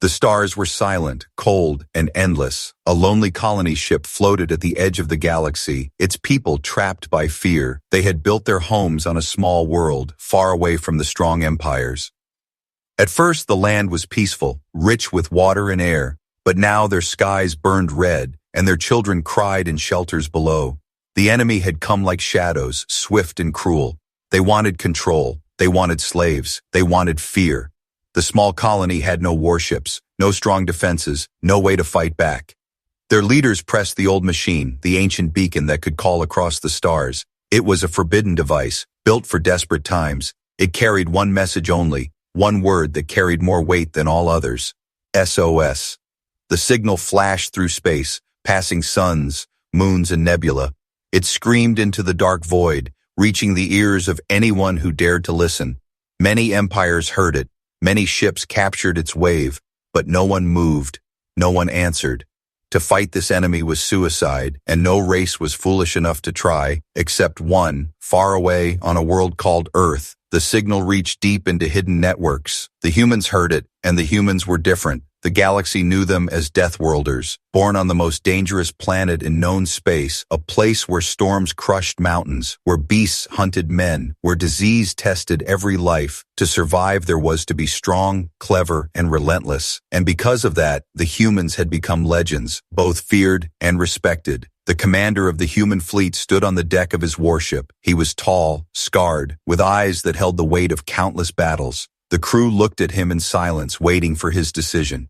The stars were silent, cold, and endless. A lonely colony ship floated at the edge of the galaxy, its people trapped by fear. They had built their homes on a small world, far away from the strong empires. At first, the land was peaceful, rich with water and air, but now their skies burned red, and their children cried in shelters below. The enemy had come like shadows, swift and cruel. They wanted control, they wanted slaves, they wanted fear. The small colony had no warships, no strong defenses, no way to fight back. Their leaders pressed the old machine, the ancient beacon that could call across the stars. It was a forbidden device, built for desperate times. It carried one message only, one word that carried more weight than all others. SOS. The signal flashed through space, passing suns, moons, and nebula. It screamed into the dark void, reaching the ears of anyone who dared to listen. Many empires heard it. Many ships captured its wave, but no one moved, no one answered. To fight this enemy was suicide, and no race was foolish enough to try, except one, far away on a world called Earth. The signal reached deep into hidden networks. The humans heard it, and the humans were different. The galaxy knew them as Deathworlders, born on the most dangerous planet in known space, a place where storms crushed mountains, where beasts hunted men, where disease tested every life. To survive, there was to be strong, clever, and relentless. And because of that, the humans had become legends, both feared and respected. The commander of the human fleet stood on the deck of his warship. He was tall, scarred, with eyes that held the weight of countless battles. The crew looked at him in silence, waiting for his decision.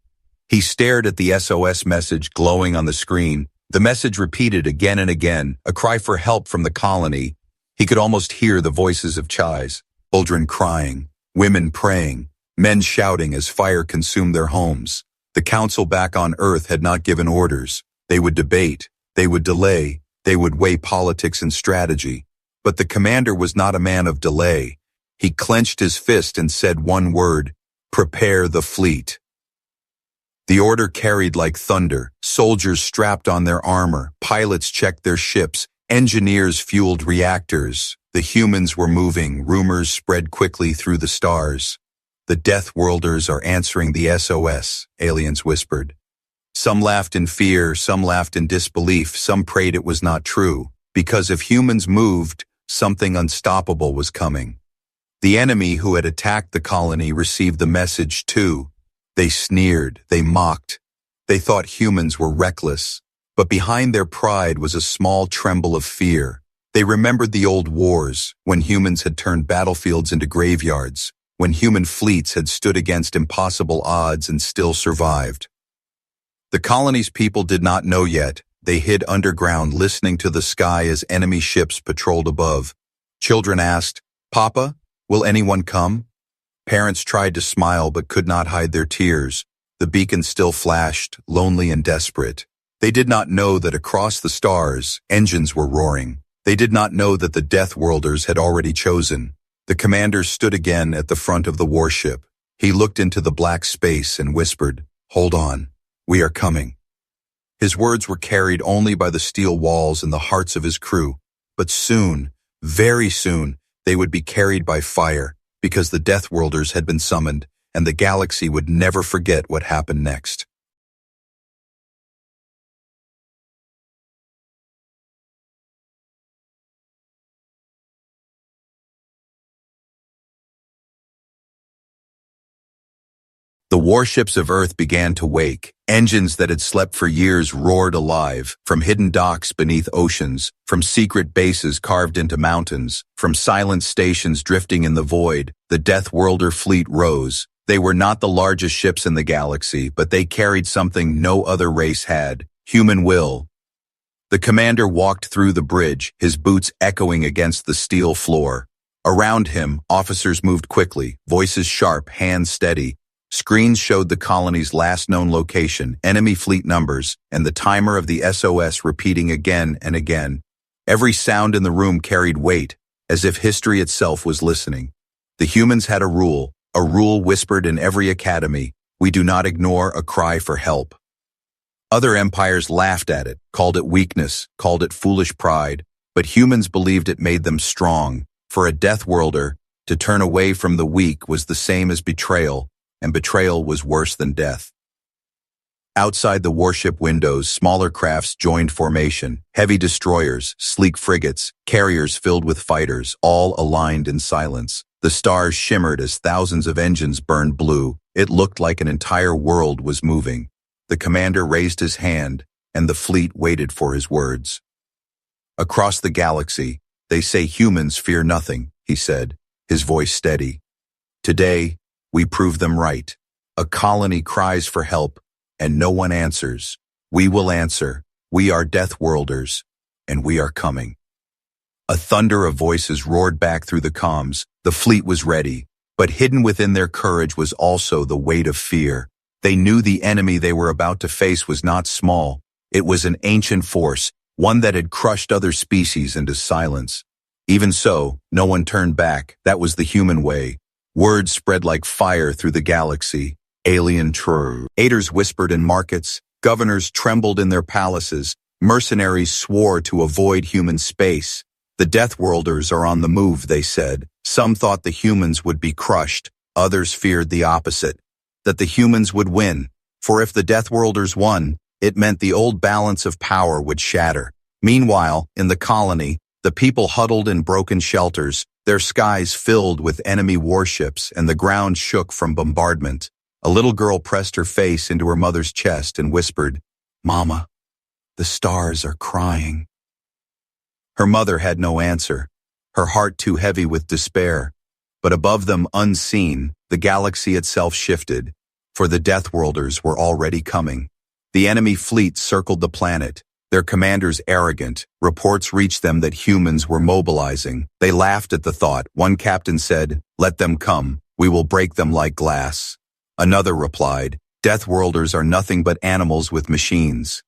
He stared at the SOS message glowing on the screen. The message repeated again and again, a cry for help from the colony. He could almost hear the voices of children crying, women praying, men shouting as fire consumed their homes. The council back on Earth had not given orders. They would debate, they would delay, they would weigh politics and strategy. But the commander was not a man of delay. He clenched his fist and said one word, "Prepare the fleet." The order carried like thunder. Soldiers strapped on their armor, pilots checked their ships, engineers fueled reactors. The humans were moving, rumors spread quickly through the stars. "The Deathworlders are answering the SOS," aliens whispered. Some laughed in fear, some laughed in disbelief, some prayed it was not true. Because if humans moved, something unstoppable was coming. The enemy who had attacked the colony received the message too. They sneered, they mocked. They thought humans were reckless. But behind their pride was a small tremble of fear. They remembered the old wars, when humans had turned battlefields into graveyards, when human fleets had stood against impossible odds and still survived. The colony's people did not know yet. They hid underground, listening to the sky as enemy ships patrolled above. Children asked, "Papa, will anyone come?" Parents tried to smile but could not hide their tears. The beacon still flashed, lonely and desperate. They did not know that across the stars, engines were roaring. They did not know that the Deathworlders had already chosen. The commander stood again at the front of the warship. He looked into the black space and whispered, "Hold on, we are coming." His words were carried only by the steel walls and the hearts of his crew. But soon, very soon, they would be carried by fire, because the Deathworlders had been summoned, and the galaxy would never forget what happened next. The warships of Earth began to wake. Engines that had slept for years roared alive, from hidden docks beneath oceans, from secret bases carved into mountains, from silent stations drifting in the void. The Deathworlder fleet rose. They were not the largest ships in the galaxy, but they carried something no other race had: human will. The commander walked through the bridge, his boots echoing against the steel floor. Around him, officers moved quickly, voices sharp, hands steady. Screens showed the colony's last known location, enemy fleet numbers, and the timer of the SOS repeating again and again. Every sound in the room carried weight, as if history itself was listening. The humans had a rule whispered in every academy: we do not ignore a cry for help. Other empires laughed at it, called it weakness, called it foolish pride, but humans believed it made them strong. For a Deathworlder, to turn away from the weak was the same as betrayal, and betrayal was worse than death. Outside the warship windows, smaller crafts joined formation. Heavy destroyers, sleek frigates, carriers filled with fighters, all aligned in silence. The stars shimmered as thousands of engines burned blue. It looked like an entire world was moving. The commander raised his hand, and the fleet waited for his words. Across the galaxy, they say humans fear nothing, he said, his voice steady. Today, we prove them right. A colony cries for help, and no one answers. We will answer. We are Deathworlders, and we are coming. A thunder of voices roared back through the comms. The fleet was ready, but hidden within their courage was also the weight of fear. They knew the enemy they were about to face was not small. It was an ancient force, one that had crushed other species into silence. Even so, no one turned back. That was the human way. Words spread like fire through the galaxy. Alien true. Aiders whispered in markets, governors trembled in their palaces, mercenaries swore to avoid human space. The Deathworlders are on the move, they said. Some thought the humans would be crushed, others feared the opposite, that the humans would win. For if the Deathworlders won, it meant the old balance of power would shatter. Meanwhile, in the colony, the people huddled in broken shelters, their skies filled with enemy warships, and the ground shook from bombardment. A little girl pressed her face into her mother's chest and whispered, "Mama, the stars are crying." Her mother had no answer, her heart too heavy with despair. But above them, unseen, the galaxy itself shifted, for the Deathworlders were already coming. The enemy fleet circled the planet, their commanders arrogant. Reports reached them that humans were mobilizing. They laughed at the thought. One captain said, "Let them come, we will break them like glass." Another replied, "Deathworlders are nothing but animals with machines."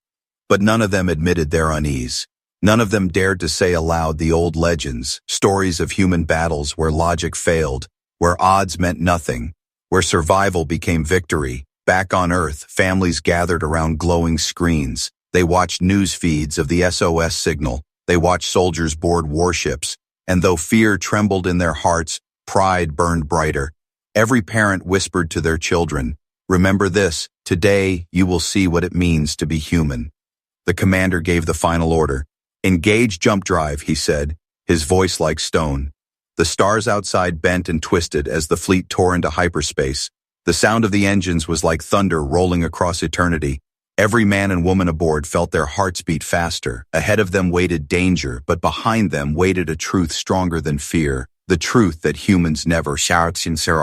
But none of them admitted their unease. None of them dared to say aloud the old legends, stories of human battles where logic failed, where odds meant nothing, where survival became victory. Back on Earth, families gathered around glowing screens. They watched news feeds of the SOS signal. They watched soldiers board warships. And though fear trembled in their hearts, pride burned brighter. Every parent whispered to their children, "Remember this, today you will see what it means to be human." The commander gave the final order. "Engage jump drive," he said, his voice like stone. The stars outside bent and twisted as the fleet tore into hyperspace. The sound of the engines was like thunder rolling across eternity. Every man and woman aboard felt their hearts beat faster. Ahead of them waited danger, but behind them waited a truth stronger than fear. The truth that humans never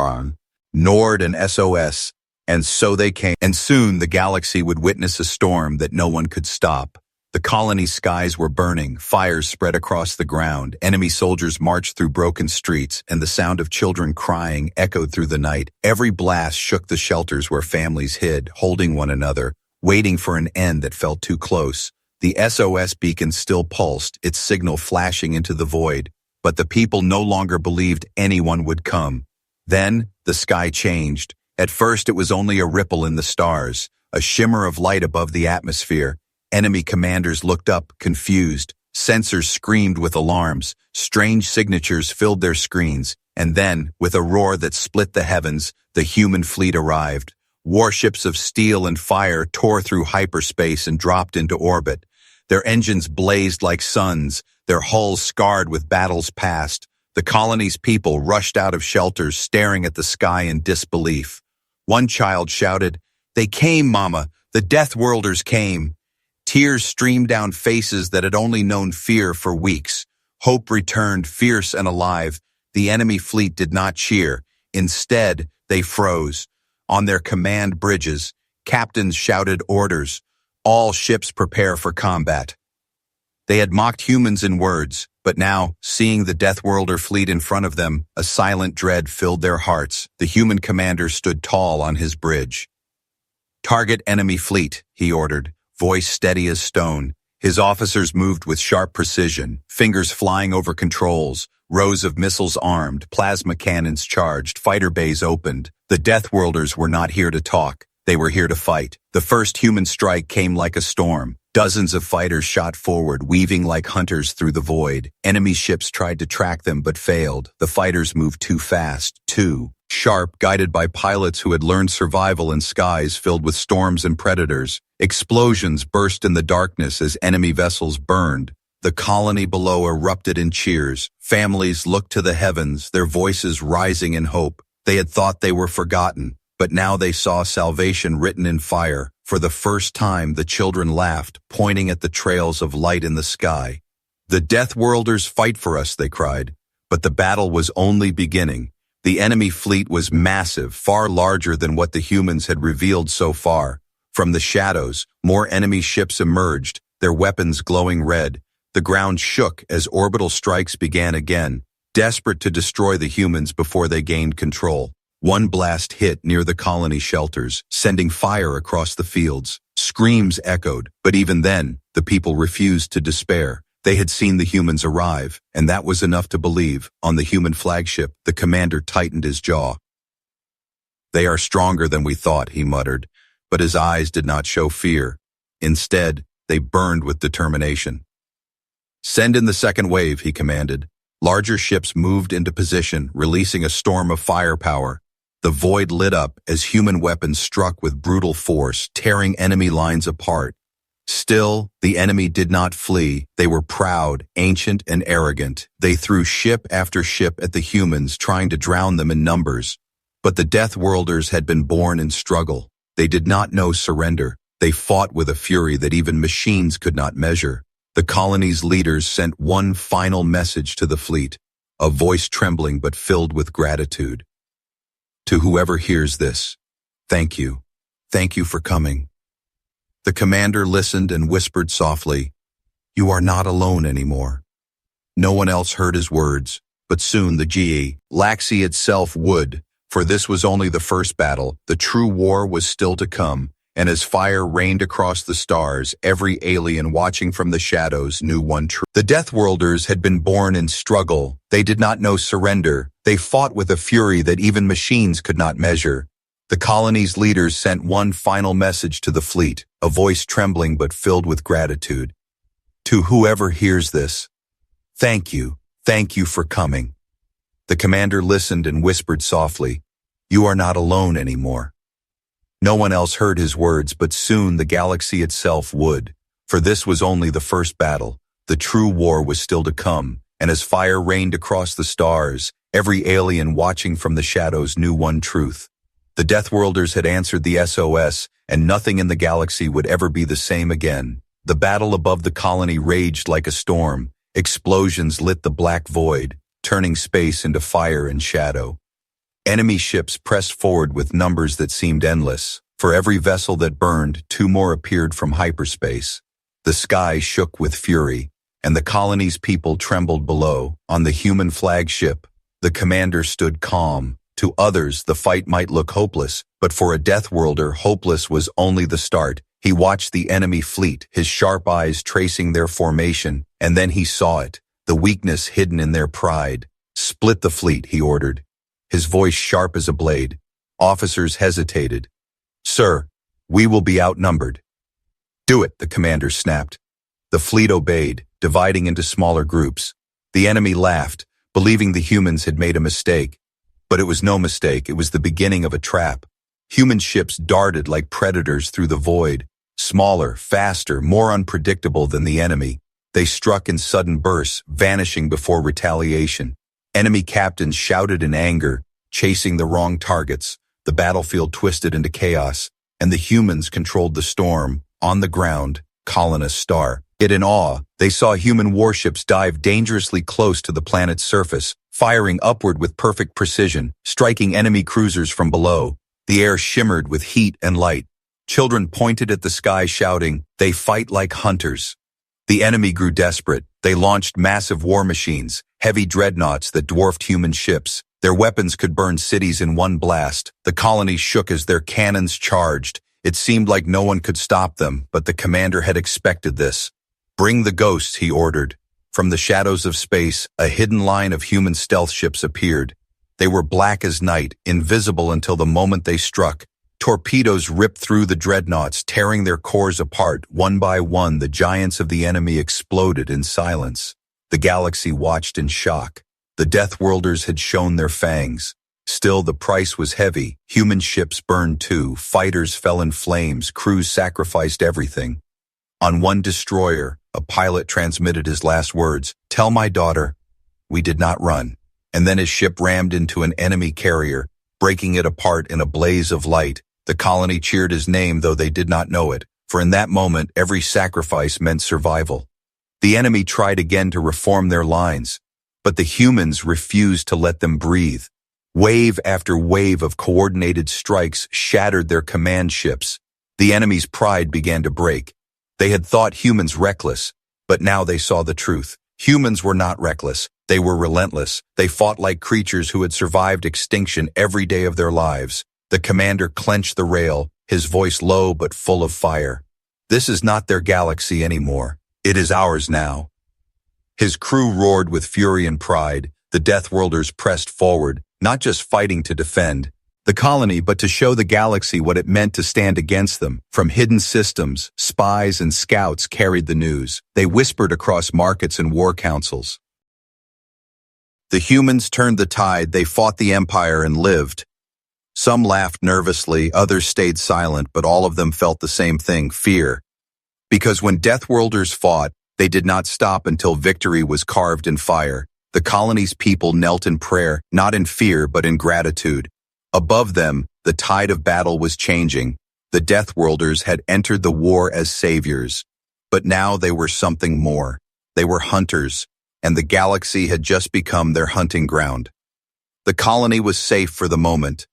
on, Nord and SOS, and so they came. And soon the galaxy would witness a storm that no one could stop. The colony skies were burning, fires spread across the ground, enemy soldiers marched through broken streets, and the sound of children crying echoed through the night. Every blast shook the shelters where families hid, holding one another, waiting for an end that felt too close. The SOS beacon still pulsed, its signal flashing into the void. But the people no longer believed anyone would come. Then, the sky changed. At first it was only a ripple in the stars, a shimmer of light above the atmosphere. Enemy commanders looked up, confused. Sensors screamed with alarms. Strange signatures filled their screens. And then, with a roar that split the heavens, the human fleet arrived. Warships of steel and fire tore through hyperspace and dropped into orbit. Their engines blazed like suns, their hulls scarred with battles past. The colony's people rushed out of shelters, staring at the sky in disbelief. One child shouted, "They came, Mama! The Deathworlders came!" Tears streamed down faces that had only known fear for weeks. Hope returned, fierce and alive. The enemy fleet did not cheer. Instead, they froze. On their command bridges, captains shouted orders. All ships prepare for combat. They had mocked humans in words, but now, seeing the Deathworlder fleet in front of them, a silent dread filled their hearts. The human commander stood tall on his bridge. "Target enemy fleet," he ordered, voice steady as stone. His officers moved with sharp precision, fingers flying over controls, rows of missiles armed, plasma cannons charged, fighter bays opened. The Deathworlders were not here to talk. They were here to fight. The first human strike came like a storm. Dozens of fighters shot forward, weaving like hunters through the void. Enemy ships tried to track them but failed. The fighters moved too fast, too sharp, guided by pilots who had learned survival in skies filled with storms and predators. Explosions burst in the darkness as enemy vessels burned. The colony below erupted in cheers. Families looked to the heavens, their voices rising in hope. They had thought they were forgotten, but now they saw salvation written in fire. For the first time, the children laughed, pointing at the trails of light in the sky. "The Deathworlders fight for us," they cried. But the battle was only beginning. The enemy fleet was massive, far larger than what the humans had revealed so far. From the shadows, more enemy ships emerged, their weapons glowing red. The ground shook as orbital strikes began again, desperate to destroy the humans before they gained control. One blast hit near the colony shelters, sending fire across the fields. Screams echoed, but even then, the people refused to despair. They had seen the humans arrive, and that was enough to believe. On the human flagship, the commander tightened his jaw. "They are stronger than we thought," he muttered, but his eyes did not show fear. Instead, they burned with determination. "Send in the second wave," he commanded. Larger ships moved into position, releasing a storm of firepower. The void lit up as human weapons struck with brutal force, tearing enemy lines apart. Still, the enemy did not flee. They were proud, ancient, and arrogant. They threw ship after ship at the humans, trying to drown them in numbers. But the Deathworlders had been born in struggle. They did not know surrender. They fought with a fury that even machines could not measure. The colony's leaders sent one final message to the fleet, a voice trembling but filled with gratitude. "To whoever hears this, thank you. Thank you for coming." The commander listened and whispered softly, "You are not alone anymore." No one else heard his words, but soon the Galaxy itself would, for this was only the first battle. The true war was still to come, and as fire rained across the stars, every alien watching from the shadows knew one truth. The Deathworlders had been born in struggle. They did not know surrender. They fought with a fury that even machines could not measure. The colony's leaders sent one final message to the fleet, a voice trembling but filled with gratitude. "To whoever hears this, thank you. Thank you for coming." The commander listened and whispered softly, "You are not alone anymore." No one else heard his words, but soon the galaxy itself would, for this was only the first battle. The true war was still to come, and as fire rained across the stars, every alien watching from the shadows knew one truth. The Deathworlders had answered the SOS, and nothing in the galaxy would ever be the same again. The battle above the colony raged like a storm. Explosions lit the black void, turning space into fire and shadow. Enemy ships pressed forward with numbers that seemed endless. For every vessel that burned, two more appeared from hyperspace. The sky shook with fury, and the colony's people trembled below. On the human flagship, the commander stood calm. To others, the fight might look hopeless, but for a Deathworlder, hopeless was only the start. He watched the enemy fleet, his sharp eyes tracing their formation, and then he saw it, the weakness hidden in their pride. "Split the fleet," he ordered, his voice sharp as a blade. Officers hesitated. "Sir, we will be outnumbered." "Do it," the commander snapped. The fleet obeyed, dividing into smaller groups. The enemy laughed, believing the humans had made a mistake. But it was no mistake, it was the beginning of a trap. Human ships darted like predators through the void, smaller, faster, more unpredictable than the enemy. They struck in sudden bursts, vanishing before retaliation. Enemy captains shouted in anger, chasing the wrong targets. The battlefield twisted into chaos, and the humans controlled the storm. On the ground, colonists starved. Yet in awe, they saw human warships dive dangerously close to the planet's surface, firing upward with perfect precision, striking enemy cruisers from below. The air shimmered with heat and light. Children pointed at the sky shouting, "They fight like hunters." The enemy grew desperate. They launched massive war machines, heavy dreadnoughts that dwarfed human ships. Their weapons could burn cities in one blast. The colony shook as their cannons charged. It seemed like no one could stop them, but the commander had expected this. "Bring the ghosts," he ordered. From the shadows of space, a hidden line of human stealth ships appeared. They were black as night, invisible until the moment they struck. Torpedoes ripped through the dreadnoughts, tearing their cores apart. One by one, the giants of the enemy exploded in silence. The galaxy watched in shock. The Deathworlders had shown their fangs. Still, the price was heavy. Human ships burned too, fighters fell in flames, crews sacrificed everything. On one destroyer, a pilot transmitted his last words, "Tell my daughter, we did not run." And then his ship rammed into an enemy carrier, breaking it apart in a blaze of light. The colony cheered his name, though they did not know it, for in that moment every sacrifice meant survival. The enemy tried again to reform their lines, but the humans refused to let them breathe. Wave after wave of coordinated strikes shattered their command ships. The enemy's pride began to break. They had thought humans reckless, but now they saw the truth. Humans were not reckless. They were relentless. They fought like creatures who had survived extinction every day of their lives. The commander clenched the rail, his voice low but full of fire. "This is not their galaxy anymore. It is ours now." His crew roared with fury and pride. The Deathworlders pressed forward, not just fighting to defend the colony, but to show the galaxy what it meant to stand against them. From hidden systems, spies and scouts carried the news. They whispered across markets and war councils. The humans turned the tide. They fought the Empire and lived. Some laughed nervously, others stayed silent, but all of them felt the same thing, fear. Because when Deathworlders fought, they did not stop until victory was carved in fire. The colony's people knelt in prayer, not in fear, but in gratitude. Above them, the tide of battle was changing. The Deathworlders had entered the war as saviors. But now they were something more. They were hunters, and the galaxy had just become their hunting ground. The colony was safe for the moment.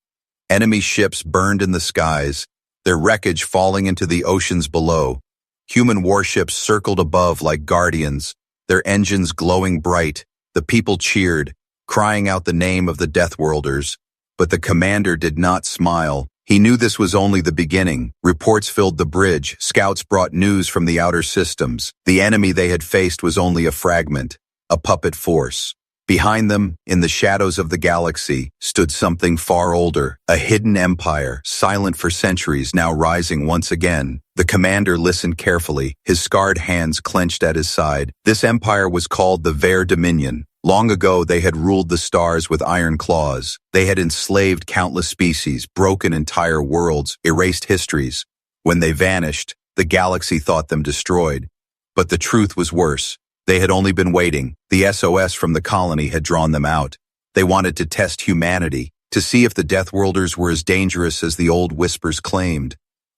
Enemy ships burned in the skies, their wreckage falling into the oceans below. Human warships circled above like guardians, their engines glowing bright. The people cheered, crying out the name of the Deathworlders. But the commander did not smile. He knew this was only the beginning. Reports filled the bridge. Scouts brought news from the outer systems. The enemy they had faced was only a fragment, a puppet force. Behind them, in the shadows of the galaxy, stood something far older, a hidden empire, silent for centuries, now rising once again. The commander listened carefully, his scarred hands clenched at his side. This empire was called the Ver Dominion. Long ago, they had ruled the stars with iron claws. They had enslaved countless species, broken entire worlds, erased histories. When they vanished, the galaxy thought them destroyed. But the truth was worse. They had only been waiting. The SOS from the colony had drawn them out. They wanted to test humanity, to see if the Deathworlders were as dangerous as the old whispers claimed.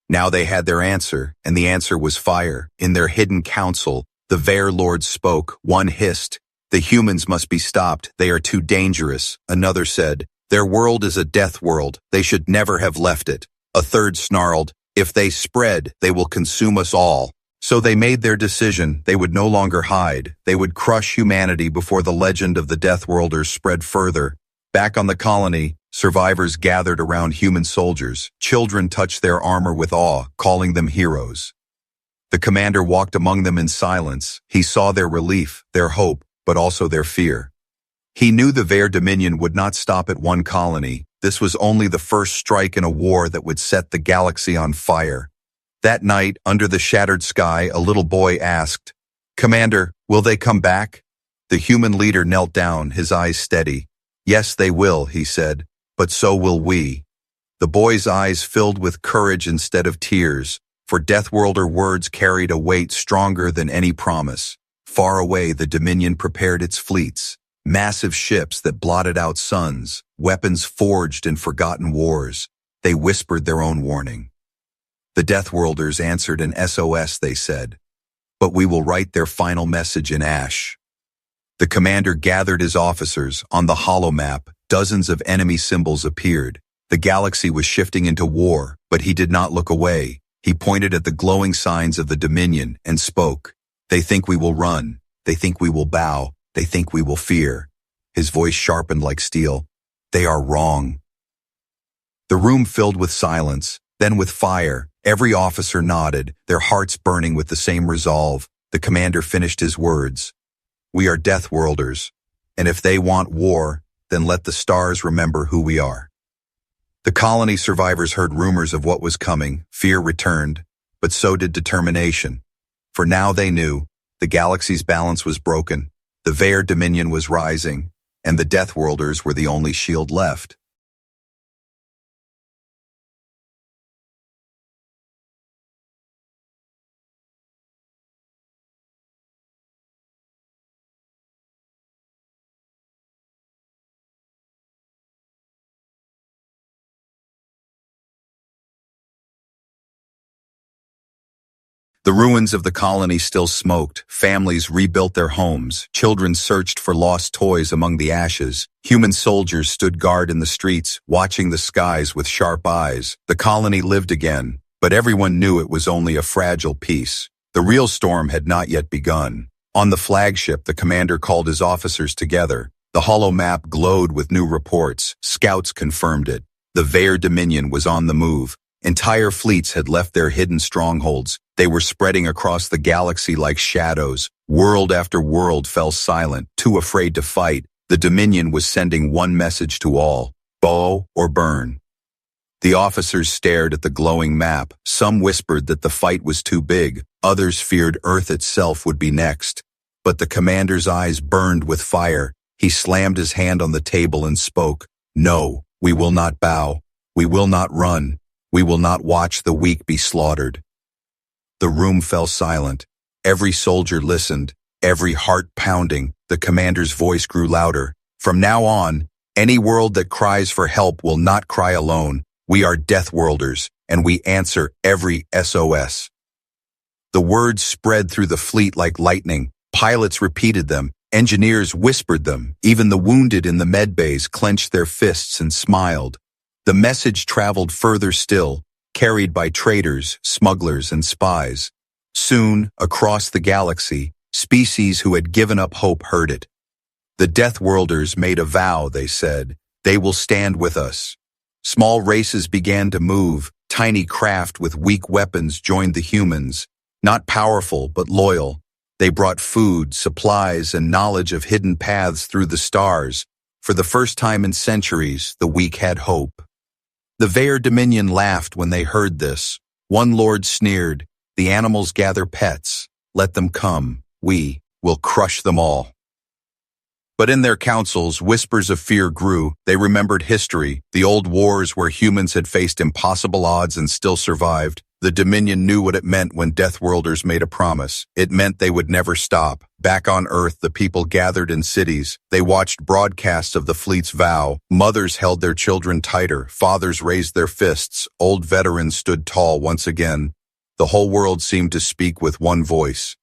Now they had their answer, and the answer was fire. In their hidden council, the Ver Lords spoke. One hissed, "The humans must be stopped. They are too dangerous." Another said, "Their world is a death world. They should never have left it." A third snarled, "If they spread, they will consume us all." So they made their decision. They would no longer hide. They would crush humanity before the legend of the Deathworlders spread further. Back on the colony, survivors gathered around human soldiers. Children touched their armor with awe, calling them heroes. The commander walked among them in silence. He saw their relief, their hope, but also their fear. He knew the Ver Dominion would not stop at one colony. This was only the first strike in a war that would set the galaxy on fire. That night, under the shattered sky, a little boy asked, "Commander, will they come back?" The human leader knelt down, his eyes steady. "Yes, they will," he said, "but so will we." The boy's eyes filled with courage instead of tears, for Deathworlder words carried a weight stronger than any promise. Far away, the Dominion prepared its fleets, massive ships that blotted out suns, weapons forged in forgotten wars. They whispered their own warning. The Deathworlders answered an SOS, they said, "But we will write their final message in ash." The commander gathered his officers. On the holomap, dozens of enemy symbols appeared. The galaxy was shifting into war, but he did not look away. He pointed at the glowing signs of the Dominion and spoke. "They think we will run. They think we will bow. They think we will fear." His voice sharpened like steel. "They are wrong." The room filled with silence, then with fire. Every officer nodded, their hearts burning with the same resolve. The commander finished his words. "We are Deathworlders, and if they want war, then let the stars remember who we are." The colony survivors heard rumors of what was coming. Fear returned, but so did determination. For now they knew, the galaxy's balance was broken, the Ver Dominion was rising, and the Deathworlders were the only shield left. The ruins of the colony still smoked, families rebuilt their homes, children searched for lost toys among the ashes, human soldiers stood guard in the streets, watching the skies with sharp eyes. The colony lived again, but everyone knew it was only a fragile peace. The real storm had not yet begun. On the flagship, the commander called his officers together. The hollow map glowed with new reports. Scouts confirmed it. The Vair Dominion was on the move. Entire fleets had left their hidden strongholds. They were spreading across the galaxy like shadows. World after world fell silent, too afraid to fight. The Dominion was sending one message to all: bow or burn. The officers stared at the glowing map. Some whispered that the fight was too big. Others feared Earth itself would be next. But the commander's eyes burned with fire. He slammed his hand on the table and spoke. No, we will not bow. We will not run. We will not watch the weak be slaughtered. The room fell silent. Every soldier listened, every heart pounding. The commander's voice grew louder. From now on, any world that cries for help will not cry alone. We are Deathworlders, and we answer every SOS. The words spread through the fleet like lightning. Pilots repeated them. Engineers whispered them. Even the wounded in the medbays clenched their fists and smiled. The message traveled further still, carried by traitors, smugglers, and spies. Soon, across the galaxy, species who had given up hope heard it. The Deathworlders made a vow, they said. They will stand with us. Small races began to move. Tiny craft with weak weapons joined the humans. Not powerful, but loyal. They brought food, supplies, and knowledge of hidden paths through the stars. For the first time in centuries, the weak had hope. The Vair Dominion laughed when they heard this. One lord sneered, "The animals gather pets. Let them come. We will crush them all." But in their councils, whispers of fear grew. They remembered history, the old wars where humans had faced impossible odds and still survived. The Dominion knew what it meant when Deathworlders made a promise. It meant they would never stop. Back on Earth, the people gathered in cities. They watched broadcasts of the fleet's vow. Mothers held their children tighter. Fathers raised their fists. Old veterans stood tall once again. The whole world seemed to speak with one voice.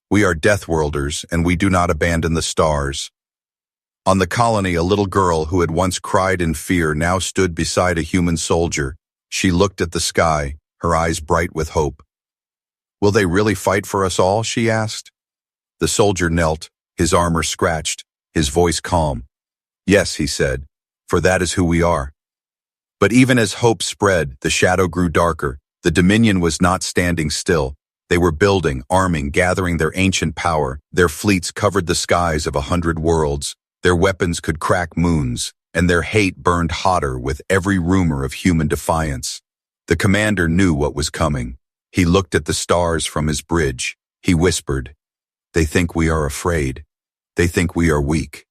We are Deathworlders, and we do not abandon the stars. On the colony, a little girl who had once cried in fear now stood beside a human soldier. She looked at the sky, her eyes bright with hope. Will they really fight for us all? She asked. The soldier knelt, his armor scratched, his voice calm. Yes, he said, for that is who we are. But even as hope spread, the shadow grew darker. The Dominion was not standing still. They were building, arming, gathering their ancient power. Their fleets covered the skies of 100 worlds. Their weapons could crack moons, and their hate burned hotter with every rumor of human defiance. The commander knew what was coming. He looked at the stars from his bridge. He whispered, "They think we are afraid. They think we are weak."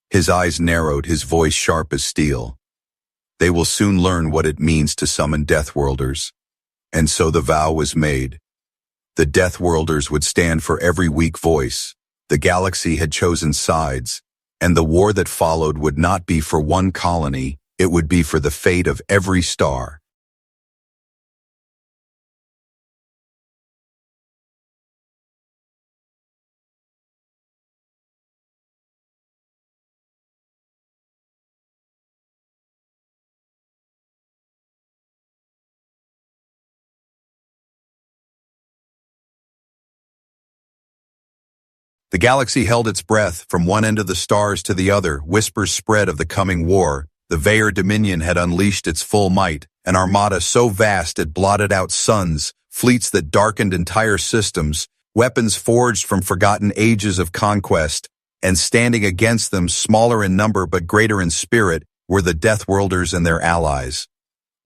His eyes narrowed, his voice sharp as steel. They will soon learn what it means to summon Deathworlders. And so the vow was made. The Deathworlders would stand for every weak voice. The galaxy had chosen sides, and the war that followed would not be for one colony, it would be for the fate of every star. The galaxy held its breath from one end of the stars to the other. Whispers spread of the coming war. The Vair Dominion had unleashed its full might, an armada so vast it blotted out suns, fleets that darkened entire systems, weapons forged from forgotten ages of conquest, and standing against them, smaller in number but greater in spirit, were the Deathworlders and their allies.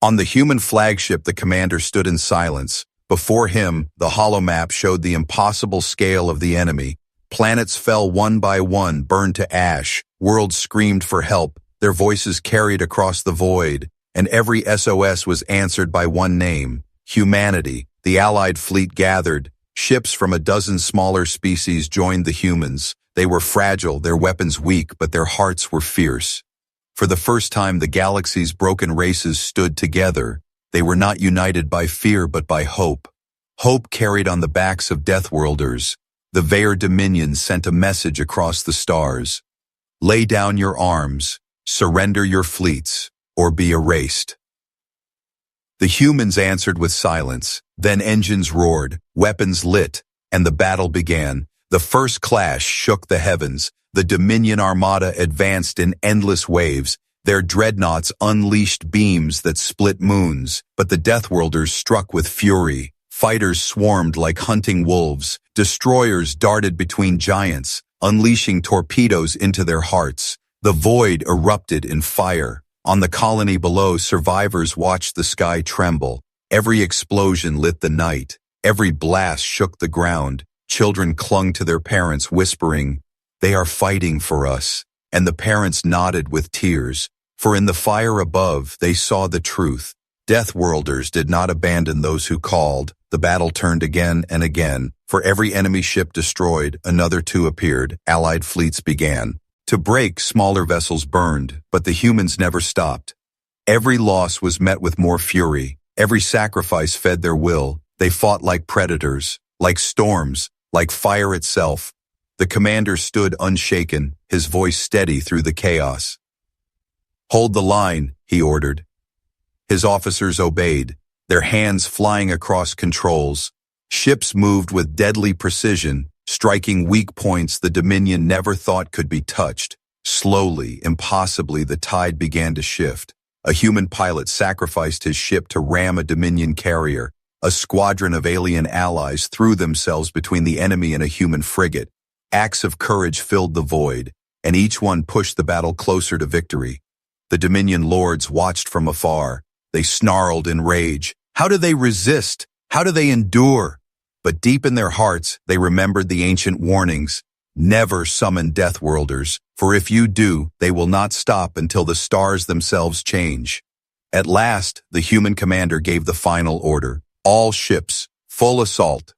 On the human flagship, the commander stood in silence. Before him, the holomap showed the impossible scale of the enemy. Planets fell one by one, burned to ash. Worlds screamed for help, their voices carried across the void, and every SOS was answered by one name: humanity. The Allied fleet gathered. Ships from a dozen smaller species joined the humans. They were fragile, their weapons weak, but their hearts were fierce. For the first time, the galaxy's broken races stood together. They were not united by fear, but by hope. Hope carried on the backs of Deathworlders. The Vaer Dominion sent a message across the stars. Lay down your arms, surrender your fleets, or be erased. The humans answered with silence, then engines roared, weapons lit, and the battle began. The first clash shook the heavens. The Dominion Armada advanced in endless waves. Their dreadnoughts unleashed beams that split moons, but the Deathworlders struck with fury. Fighters swarmed like hunting wolves. Destroyers darted between giants, unleashing torpedoes into their hearts. The void erupted in fire. On the colony below, survivors watched the sky tremble. Every explosion lit the night. Every blast shook the ground. Children clung to their parents, whispering, "They are fighting for us." And the parents nodded with tears, for in the fire above they saw the truth. Deathworlders did not abandon those who called. The battle turned again and again. For every enemy ship destroyed, another two appeared. Allied fleets began to break. Smaller vessels burned, but the humans never stopped. Every loss was met with more fury. Every sacrifice fed their will. They fought like predators, like storms, like fire itself. The commander stood unshaken, his voice steady through the chaos. "Hold the line," he ordered. His officers obeyed, their hands flying across controls. Ships moved with deadly precision, striking weak points the Dominion never thought could be touched. Slowly, impossibly, the tide began to shift. A human pilot sacrificed his ship to ram a Dominion carrier. A squadron of alien allies threw themselves between the enemy and a human frigate. Acts of courage filled the void, and each one pushed the battle closer to victory. The Dominion lords watched from afar. They snarled in rage. How do they resist? How do they endure? But deep in their hearts, they remembered the ancient warnings. Never summon Deathworlders, for if you do, they will not stop until the stars themselves change. At last, the human commander gave the final order. All ships, full assault.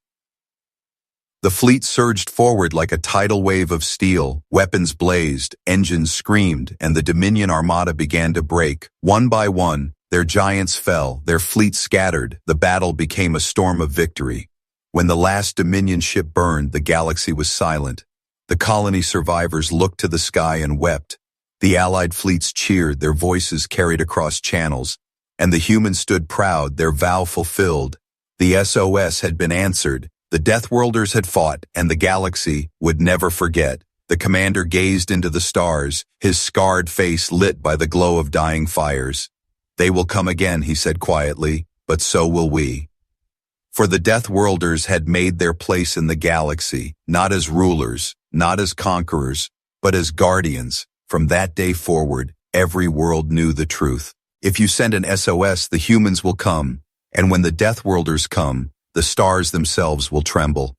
The fleet surged forward like a tidal wave of steel. Weapons blazed, engines screamed, and the Dominion Armada began to break. One by one, their giants fell, their fleet scattered. The battle became a storm of victory. When the last Dominion ship burned, the galaxy was silent. The colony survivors looked to the sky and wept. The Allied fleets cheered, their voices carried across channels, and the humans stood proud, their vow fulfilled. The SOS had been answered. The Deathworlders had fought, and the galaxy would never forget. The commander gazed into the stars, his scarred face lit by the glow of dying fires. "They will come again," he said quietly, "but so will we." For the Deathworlders had made their place in the galaxy, not as rulers, not as conquerors, but as guardians. From that day forward, every world knew the truth. If you send an SOS, the humans will come, and when the Deathworlders come, the stars themselves will tremble.